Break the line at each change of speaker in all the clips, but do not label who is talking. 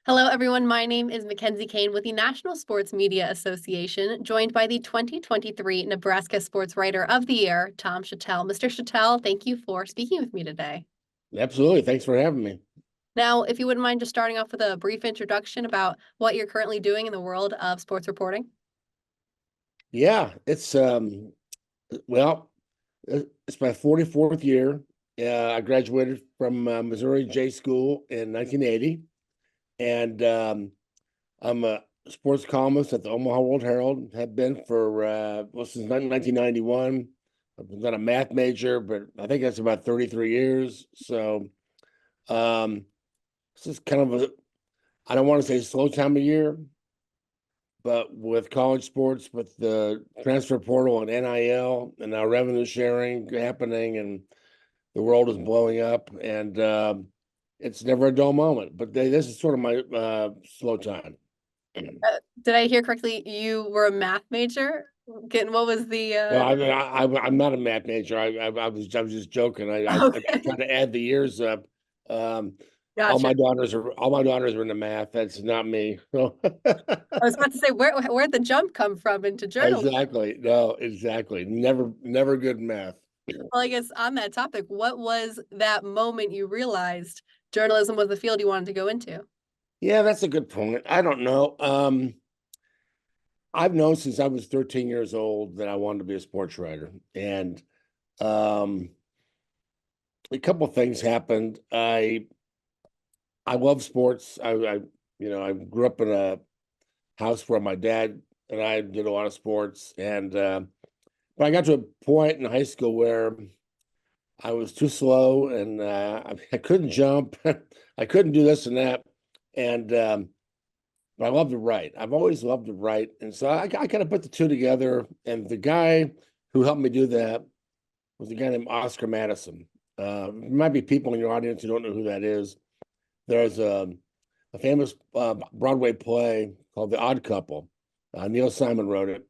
Hello, everyone. My name is McKenzie Kane with the National Sports Media Association, joined by the 2023 Nebraska Sportswriter of the Year, Tom Shatel. Mr. Shatel, thank you for speaking with me today.
Absolutely. Thanks for having me.
Now, if you wouldn't mind just starting off with a brief introduction about what you're currently doing in the world of sports reporting.
Yeah, well, it's my 44th year. I graduated from Missouri J School in 1980, and I'm a sports columnist at the Omaha World-Herald. Have been for since 1991. I've not a math major, but I think that's about 33 years. So this is kind of I don't want to say slow time of year, but with college sports, with the transfer portal and NIL and now revenue sharing happening, and the world is blowing up, and it's never a dull moment. But this is sort of my slow time.
Did I hear correctly? You were a math major? What was the?
No, I'm not a math major. I was just joking. I
Okay,
tried to add the years up. Um,
gotcha.
all my daughters are into math. That's not me.
I was about to say, where'd the jump come from into journalism?
Exactly. No, exactly. Never good math.
Well, I guess on that topic, what was that moment you realized journalism was the field you wanted to go into?
Yeah, that's a good point. I don't know. I've known since I was 13 years old that I wanted to be a sports writer, and um, a couple of things happened. I love sports. I grew up in a house where my dad and I did a lot of sports, and but I got to a point in high school where I was too slow, and I couldn't jump. I couldn't do this and that, and but I love to write. I've always loved to write, and so I kind of put the two together. And the guy who helped me do that was a guy named Oscar Madison. There might be people in your audience who don't know who that is. There's a famous Broadway play called The Odd Couple. Neil Simon wrote it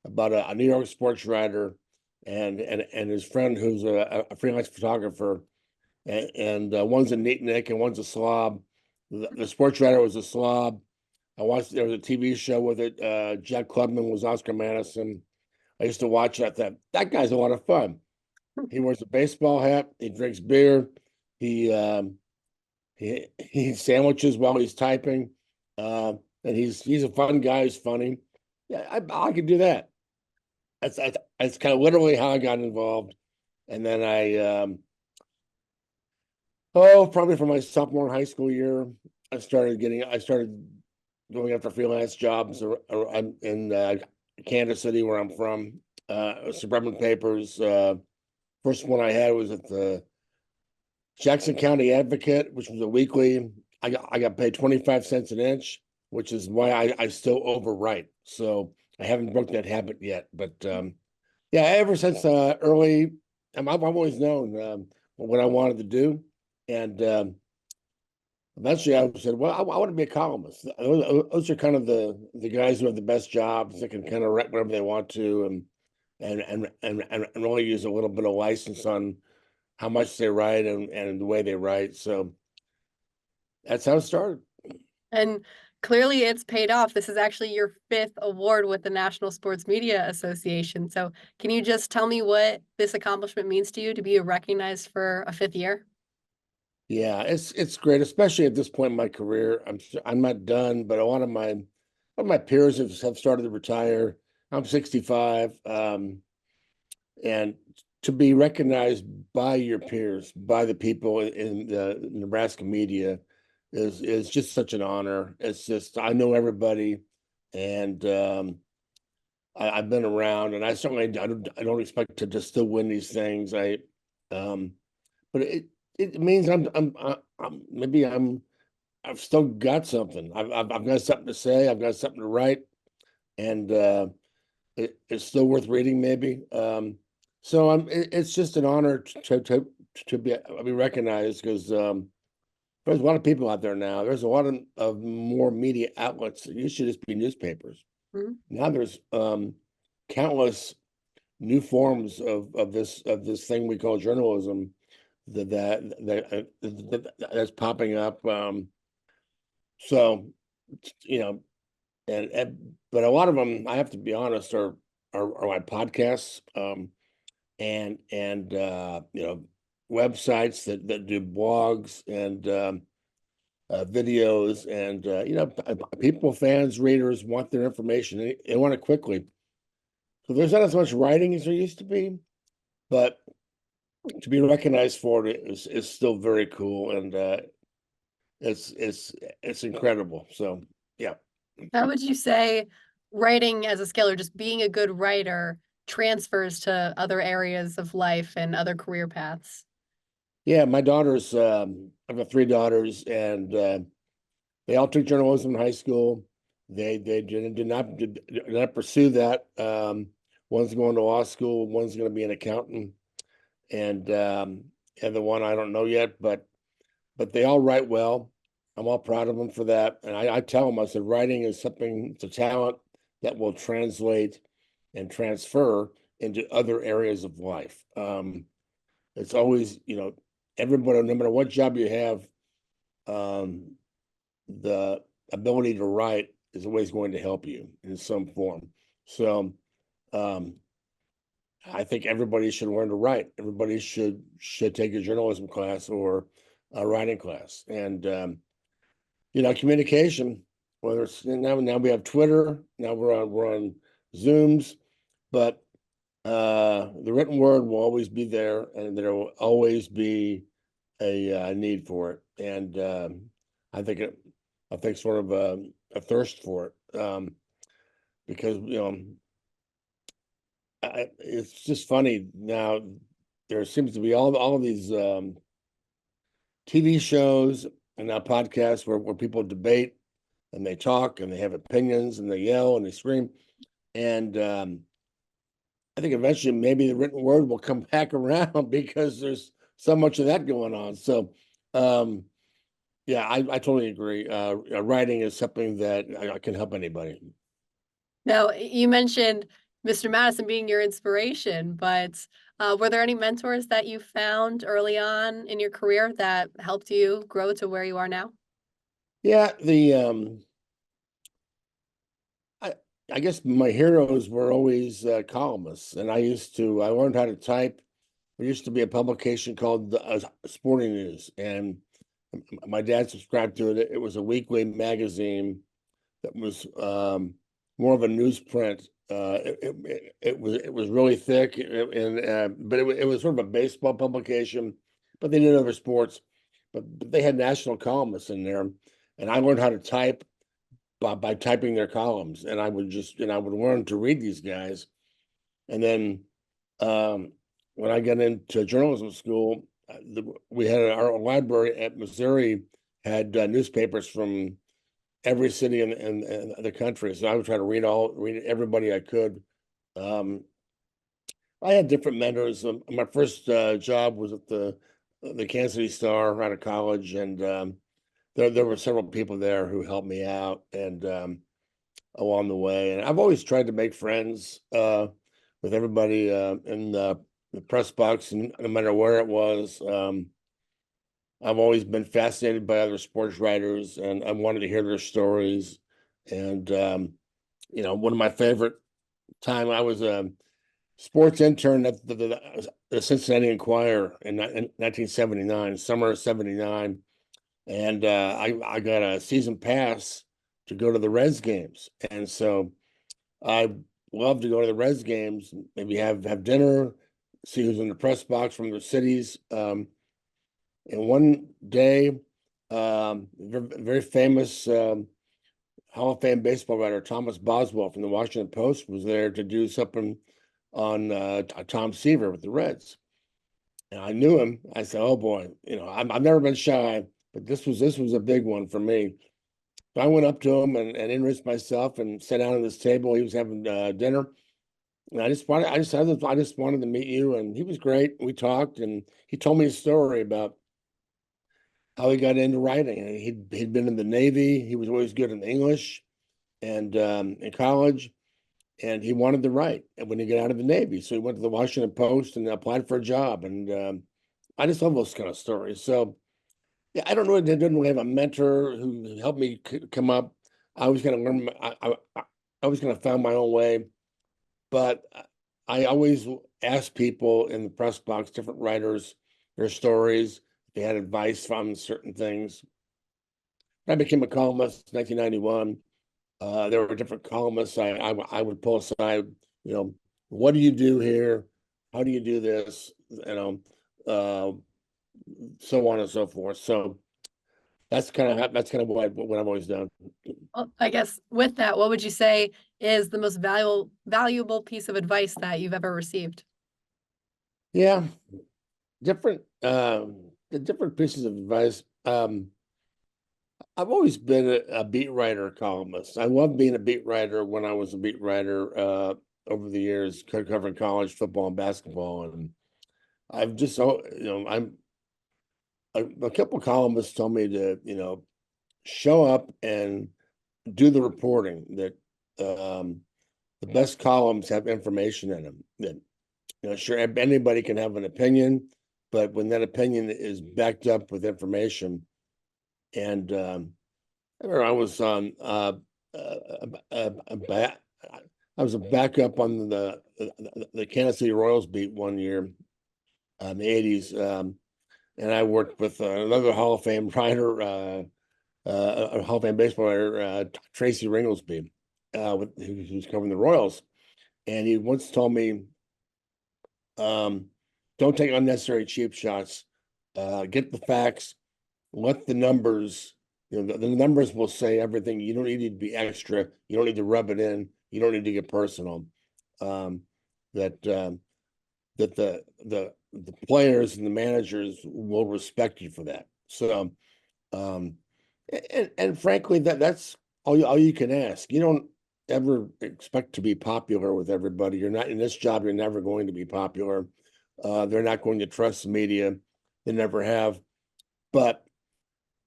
about a New York sports writer and his friend who's a freelance photographer, and one's a neatnik and one's a slob. The sports writer was a slob. I watched, there was a TV show with it. Jack Klugman was Oscar Madison. I used to watch that. That guy's a lot of fun. He wears a baseball hat. He drinks beer. He he eats sandwiches while he's typing. And he's a fun guy. He's funny. Yeah, I could do that. That's kind of literally how I got involved. And then probably from my sophomore in high school year, I started going after freelance jobs in Kansas City, where I'm from. Suburban papers. First one I had was at the Jackson County Advocate, which was a weekly. I got paid 25 cents an inch, which is why I still overwrite. So I haven't broken that habit yet. But yeah, ever since early, I've always known what I wanted to do, and eventually I said, well, I want to be a columnist. Those are kind of the guys who have the best jobs that can kind of write whatever they want to, and really use a little bit of license on how much they write and the way they write. So that's how it started.
And clearly it's paid off. This is actually your fifth award with the National Sports Media Association. So can you just tell me what this accomplishment means to you to be recognized for a fifth year?
Yeah, it's great, especially at this point in my career. I'm not done, but a lot of my peers have started to retire. I'm 65, and to be recognized by your peers, by the people in the Nebraska media, is just such an honor. It's just I know everybody, and I've been around, and I don't expect to just still win these things. Um, but it means maybe I've still got something. I've got something to say. I've got something to write, and it's still worth reading. Maybe. So it's just an honor to be recognized, because there's a lot of people out there now. There's a lot of more media outlets. It used to just be newspapers.
Mhm.
Now there's countless new forms of this thing we call journalism that's popping up. So, you know, but a lot of them, I have to be honest, are my podcasts, and websites that do blogs and videos, and people, fans, readers want their information. They want it quickly. So there's not as much writing as there used to be, but to be recognized for it is still very cool, and it's incredible. So yeah.
How would you say writing as a skill or just being a good writer transfers to other areas of life and other career paths?
Yeah, my daughters, I've got three daughters, and they all took journalism in high school. They did not pursue that. One's going to law school, one's going to be an accountant, and the one I don't know yet, but they all write well. I'm all proud of them for that. And I tell them, I said, writing is something, it's a talent that will translate and transfer into other areas of life. It's always, everybody, no matter what job you have, um, the ability to write is always going to help you in some form. So um, I think everybody should learn to write. Everybody should take a journalism class or a writing class. And communication, whether it's now we have Twitter, now we're on Zooms, but the written word will always be there, and there will always be a need for it. And I think sort of a thirst for it, because it's just funny now. There seems to be all of these TV shows and now podcasts where people debate and they talk and they have opinions and they yell and they scream. And I think eventually maybe the written word will come back around because there's so much of that going on. So, yeah, I totally agree. Writing is something that I can help anybody.
Now, you mentioned Mr. Madison being your inspiration, but were there any mentors that you found early on in your career that helped you grow to where you are now?
Yeah, I I guess my heroes were always columnists, and I learned how to type. There used to be a publication called Sporting News, and my dad subscribed to it. It was a weekly magazine that was more of a newsprint. It was really thick, and but it was sort of a baseball publication, but they did other sports. But they had national columnists in there, and I learned how to type by typing their columns, and I would learn to read these guys, and then when I got into journalism school, we had our library at Missouri had newspapers from every city in the country. So I would try to read everybody I could. Um, I had different mentors. My first job was at the Kansas City Star out of college, and there were several people there who helped me out and along the way. And I've always tried to make friends with everybody in the press box, and no matter where it was. I've always been fascinated by other sports writers, and I wanted to hear their stories. And one of my favorite time, I was a sports intern at the Cincinnati Enquirer in 1979, summer of '79, and I got a season pass to go to the Reds games, and so I love to go to the Reds games, maybe have dinner, see who's in the press box from the cities. And one day, very famous Hall of Fame baseball writer Thomas Boswell from the Washington Post was there to do something on Tom Seaver with the Reds. And I knew him. I said, "Oh boy, I've never been shy, but this was a big one for me." So I went up to him and introduced myself and sat down at this table. He was having dinner, and I just wanted to meet you. And he was great. We talked, and he told me a story about how he got into writing. And he'd been in the Navy. He was always good in English and in college, and he wanted to write. And when he got out of the Navy, so he went to the Washington Post and applied for a job. And I just love those kind of stories. So Yeah, I don't know. I didn't really have a mentor who helped me come up. I was going to learn. I was going to find my own way, but I always asked people in the press box, different writers, their stories. If they had advice from certain things. I became a columnist in 1991. There were different columnists. I would pull aside, you know, what do you do here? How do you do this? Uh, so on and so forth. So that's kind of what I've always done.
Well, I guess with that, what would you say is the most valuable piece of advice that you've ever received?
Yeah, different the different pieces of advice. I've always been a beat writer columnist. I loved being a beat writer when I was a beat writer over the years, covering college football and basketball, and I've just I'm a couple columnists told me to show up and do the reporting that the best columns have information in them that sure anybody can have an opinion, but when that opinion is backed up with information. And I remember I was on I was a backup on the Kansas City Royals beat one year in the 80s. And I worked with another Hall of Fame writer, a Hall of Fame baseball writer, Tracy Ringlesby, who was covering the Royals. And he once told me, don't take unnecessary cheap shots. Get the facts, let the numbers, the numbers will say everything. You don't need to be extra. You don't need to rub it in. You don't need to get personal. Um, that that the players and the managers will respect you for that. So, um, and frankly, that's all you can ask. You don't ever expect to be popular with everybody. You're not in this job. You're never going to be popular. They're not going to trust the media. They never have. But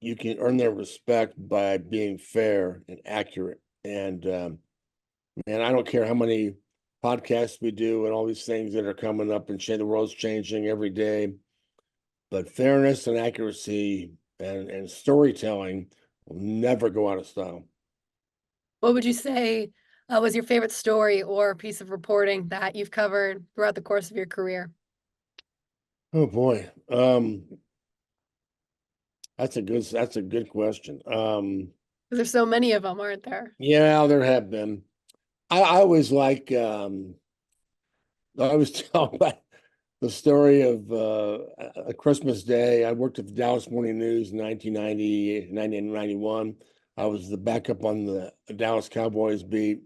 you can earn their respect by being fair and accurate. And man, I don't care how many podcasts we do and all these things that are coming up and the world's changing every day. But fairness and accuracy and storytelling will never go out of style.
What would you say was your favorite story or piece of reporting that you've covered throughout the course of your career?
Oh boy. That's a good question.
Because there's so many of them, aren't there?
Yeah, there have been. I always like I always tell about the story of a Christmas day. I worked at the Dallas Morning News in 1990, 1991. I was the backup on the Dallas Cowboys beat.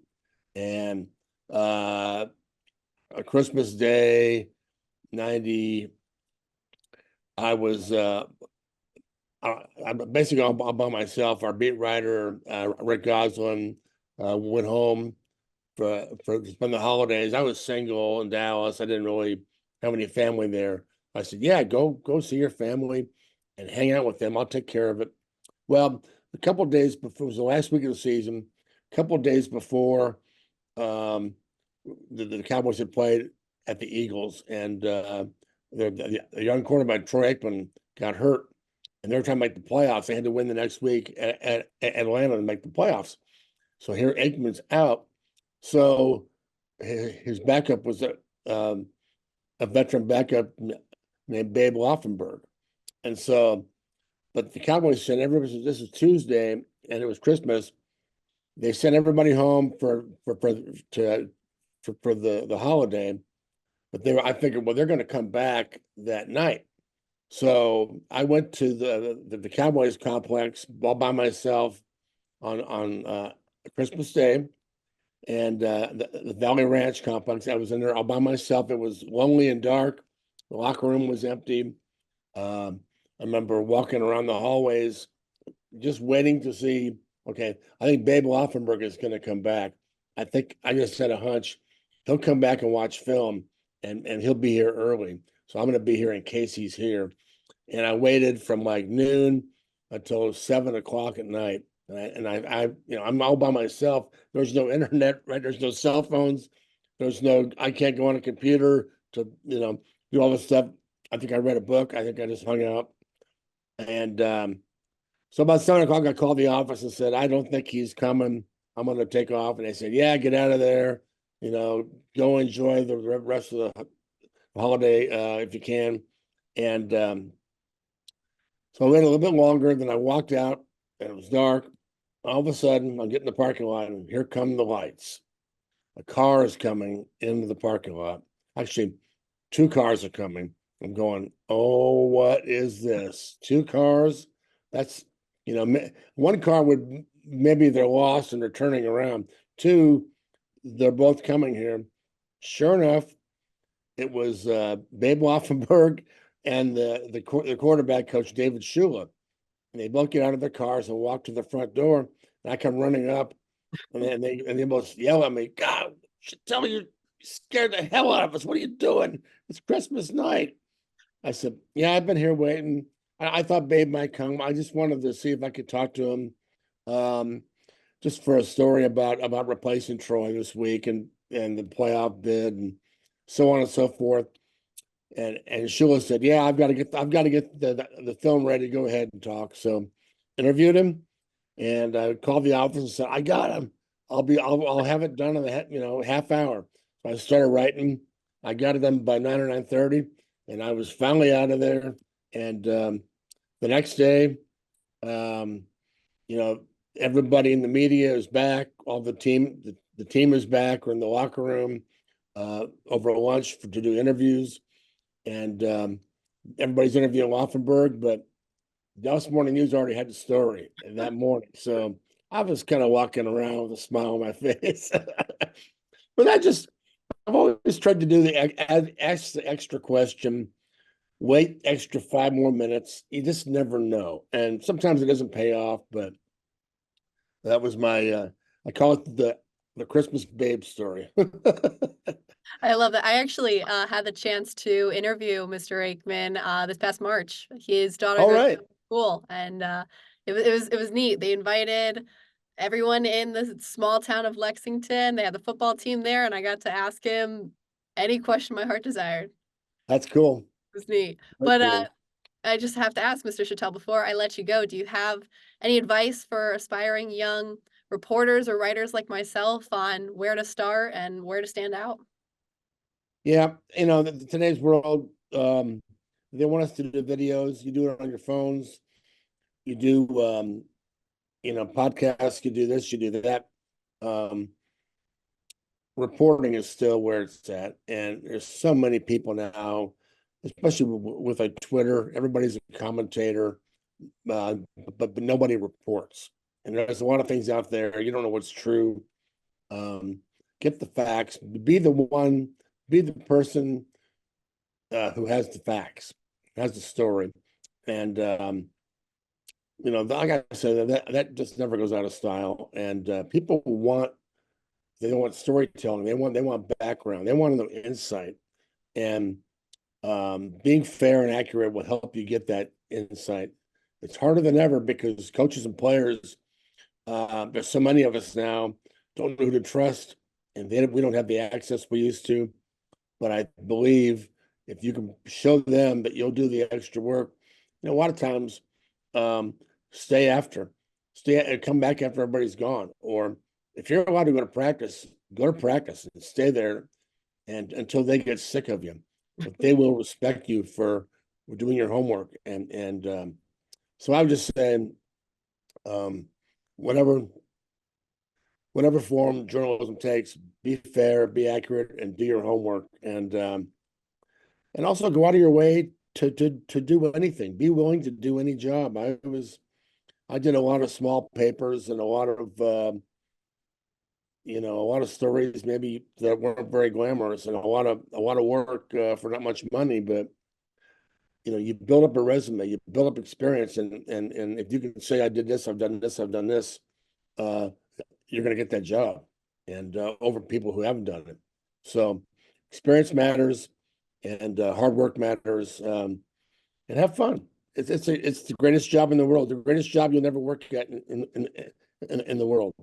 And a Christmas day, 90, I was I'm basically all by myself. Our beat writer, Rick Goslin, went home to spend the holidays. I was single in Dallas. I didn't really have any family there. I said, "Yeah, go see your family and hang out with them. I'll take care of it." Well, a couple of days before, it was the last week of the season. A couple of days before, um, the Cowboys had played at the Eagles, and the young quarterback Troy Aikman got hurt, and they were trying to make the playoffs. They had to win the next week at Atlanta to make the playoffs. So here Aikman's out. So his backup was a veteran backup named Babe Laufenberg. And so, but the Cowboys sent everybody, this is Tuesday and it was Christmas. They sent everybody home for the holiday, but I figured, well, they're going to come back that night. So I went to the Cowboys complex all by myself on Christmas Day, and the Valley Ranch complex. I was in there all by myself. It was lonely and dark. The locker room was empty. I remember walking around the hallways, just waiting to see. Okay, I think Babe Laufenberg is going to come back. I think I just had a hunch he'll come back and watch film, and he'll be here early. So I'm going to be here in case he's here. And I waited from like noon until 7 o'clock at night. I'm all by myself. There's no internet, right? There's no cell phones. I can't go on a computer to, do all this stuff. I think I read a book. I think I just hung out. And so about 7 o'clock, I called the office and said, I don't think he's coming. I'm going to take off. And they said, yeah, get out of there. Go enjoy the rest of the holiday if you can. And so I waited a little bit longer. Then I walked out and it was dark. All of a sudden, I'm getting in the parking lot and here come the lights. A car is coming into the parking lot. Actually, 2 cars are coming. I'm going, oh, what is this? 2 cars? That's, one car would maybe they're lost and they're turning around. Two, they're both coming here. Sure enough, it was Babe Laufenberg and the quarterback coach, David Shula. And they both get out of their cars and walk to the front door. And I come running up and they both yell at me, God, tell me you scared the hell out of us. What are you doing? It's Christmas night. I said, yeah, I've been here waiting. I thought Babe might come. I just wanted to see if I could talk to him. Just for a story about replacing Troy this week and the playoff bid and so on and so forth. And Shula said, yeah, I've got to get the film ready to go ahead and talk. So interviewed him and I called the office and said, I got him. I'll have it done in the half hour. So I started writing. I got it done by 9 or 9:30, and I was finally out of there. And the next day, everybody in the media is back. All the team is back. We're in the locker room over lunch to do interviews, and everybody's interviewing Laufenberg, but Dallas Morning News already had the story that morning. So I was kind of walking around with a smile on my face. But I've always tried to do ask the extra question, wait extra 5 more minutes. You just never know. And sometimes it doesn't pay off, but that was my, I call it the Christmas babe story.
I love that. I actually had the chance to interview Mr. Aikman this past March. His daughter
All
goes
right.
to school, and it was neat. They invited everyone in the small town of Lexington. They had the football team there, and I got to ask him any question my heart desired.
That's cool.
It was neat.
Very
But
cool.
I just have to ask, Mr. Shatel, before I let you go, do you have any advice for aspiring young reporters or writers like myself on where to start and where to stand out?
Yeah, today's world, they want us to do videos. You do it on your phones. You do, podcasts. You do this. You do that. Um, Reporting is still where it's at, and there's so many people now, especially with like Twitter. Everybody's a commentator, but nobody reports. And there's a lot of things out there you don't know what's true. Get the facts. Be the person who has the facts, has the story, and like I said, that just never goes out of style. And people they want storytelling. They want background. They want insight, and being fair and accurate will help you get that insight. It's harder than ever because coaches and players, there's so many of us now, don't know who to trust, and we don't have the access we used to. But I believe if you can show them that you'll do the extra work, a lot of times, stay and come back after everybody's gone. Or if you're allowed to go to practice and stay there and until they get sick of you. But they will respect you for doing your homework. And so I would just say, whatever form journalism takes, be fair, be accurate, and do your homework. And also go out of your way to do anything. Be willing to do any job. I did a lot of small papers and a lot of stories maybe that weren't very glamorous and a lot of work for not much money, but you build up a resume, you build up experience, and if you can say I did this, I've done this, you're going to get that job, and over people who haven't done it. So experience matters, and hard work matters, and have fun. It's the greatest job in the world, the greatest job you'll never work at in the world.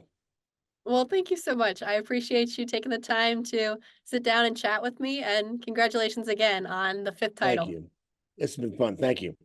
Well, thank you so much. I appreciate you taking the time to sit down and chat with me, and congratulations again on the fifth
Thank
title.
you. It's been fun. Thank you.